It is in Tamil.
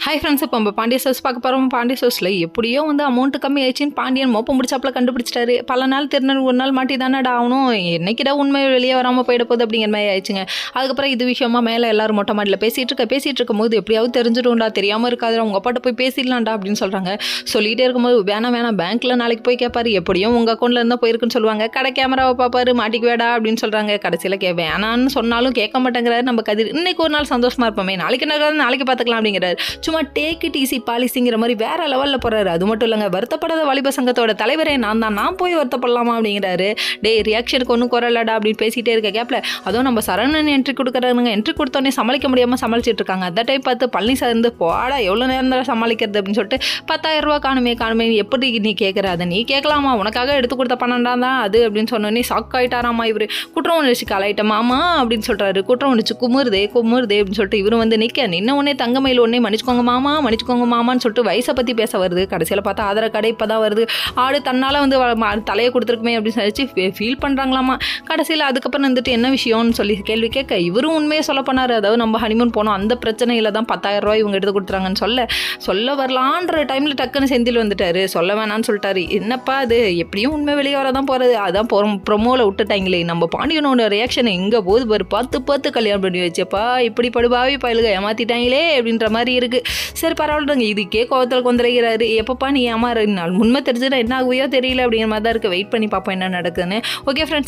ஹாய் ஃப்ரெண்ட்ஸ், இப்போ நம்ம பாண்டிய சோர்ஸ் பார்க்க போகிறோம். பாண்டிய சோர்ஸில் எப்படியோ அமௌண்ட் கம்மி ஆயிடுச்சின்னு பாண்டியன் மோப்பம் முடிச்சாப்புல கண்டுபிடிச்சிட்டாரு. பல நாள் திருநெல் ஒரு நாள் மாட்டி தானடா ஆகணும், என்னைக்கிட உண்மை வெளியே வராமல் போயிட போகுது அப்படிங்கிற மாதிரி ஆயிடுச்சுங்க. அதுக்கப்புறம் இது விஷயமா மேலே எல்லாரும் மொட்டை மாடியில் பேசிகிட்டு இருக்கும்போது எப்படியாவது தெரிஞ்சிடும்டா, தெரியாமல் இருக்காது, உங்கள் அப்பாட்ட போய் பேசிடலாம்டா அப்படின்னு சொல்கிறாங்க. சொல்லிகிட்டே இருக்கும்போது வேணாம் பேங்க்கில் நாளைக்கு போய் கேட்பாரு, எப்படியும் உங்கள் அக்கௌண்ட்டில் இருந்தால் போயிருக்குன்னு சொல்லுவாங்க. கடை கேமராவை பார்ப்பாரு, மாட்டிக்கு வேடா அப்படின்னு சொல்கிறாங்க. கடைசியில் வேணான்னு சொன்னாலும் கேட்க மாட்டேங்கிறாரு நம்ம கதிர். இன்னைக்கு ஒரு நாள் சந்தோஷமாக இருப்போமே, நாளைக்கு என்ன நாளைக்கு பார்த்துக்கலாம் அப்படிங்கிறாரு. சும்மா டேக் இட் ஈஸி பாலிசிங்கிற மாதிரி வேற லெவலில் போறாரு. அது மட்டும் இல்லைங்க, வருத்தப்படாத வாலிப சங்கத்தோட தலைவரே நான் போய் வருத்தப்படலாமா அப்படிங்கிறாரு. ரியாக்ஷனுக்கு ஒன்றும் குறலடா அப்படின்னு பேசிட்டே இருக்க கேப்ல அதுவும் நம்ம சரவணன் என்ட்ரி கொடுக்குறாருங்க. என்ட்ரி கொடுத்தோன்னே சமாளிக்க முடியாமல் சமாளிச்சுட்டு இருக்காங்க. அந்த டைம் பார்த்து பழனி சார் இருந்து போடா எவ்வளோ நேரம் தான் சமாளிக்கிறது அப்படின்னு சொல்லிட்டு 10,000 ரூபா காணுமே எப்படி நீ கேட்குற, அதை நீ கேட்கலாமா, உனக்காக எடுத்து கொடுத்த பணம் தான் அது அப்படின்னு சொன்னோன்னே ஷாக் ஆயிட்டாராமா. இவர் குற்றம் உணர்ச்சி காலாயிட்டமாமா அப்படின்னு சொல்றாரு. குற்றம் உணர்ச்சி குமுறுதே அப்படின்னு சொல்லிட்டு இவரு வந்து நின்ன உடனே தங்கமயில் உடனே மன்னிச்சுக்கோங்க மாமான்னு சொல்லிட்டு வயசை பற்றி பேச வருது. கடைசியில் பார்த்தா ஆதார கடை இப்போ தான் வருது. ஆடு தன்னால் வந்து தலையை கொடுத்துருக்குமே அப்படின்னு சொல்லி ஃபீல் பண்ணுறாங்களாமா. கடைசியில் அதுக்கப்புறம் வந்துட்டு என்ன விஷயம்னு சொல்லி கேள்வி கேட்க இவரும் உண்மையை சொல்ல பண்ணார். அதாவது நம்ம ஹனிமூன் போனோம், அந்த பிரச்சனையில் தான் 10,000 ரூபாய் இவங்க எடுத்து கொடுத்துறாங்கன்னு சொல்ல வரலான்ற டைமில் டக்குன்னு செந்தில் வந்துட்டாரு. சொல்ல வேணான்னு சொல்லிட்டாரு. என்னப்பா அது, எப்படியும் உண்மை வெளியே வரதான் போகிறது, அதான் ப்ரொமோவில் விட்டுட்டாங்களே, நம்ம பாண்டியனோட ரியாக்ஷன் எங்கே போது பாரு, பார்த்து கல்யாணம் பண்ணி வச்சப்பா இப்படி படுபாவி பயலுக ஏமாத்திட்டாங்களே அப்படின்ற மாதிரி இருக்குது. சரி பரவாயில்லங்க, இதுக்கே கோவத்தில் கொந்தளிக்கிறாரு. எப்பப்பா நீ ஏமாறு, உண்மை தெரிஞ்சுன்னா என்ன ஆகுவையோ தெரியல அப்படிங்கிற மாதிரி தான் இருக்குது. வெயிட் பண்ணி பார்ப்போம் என்ன நடக்குதுன்னு. Okay friends.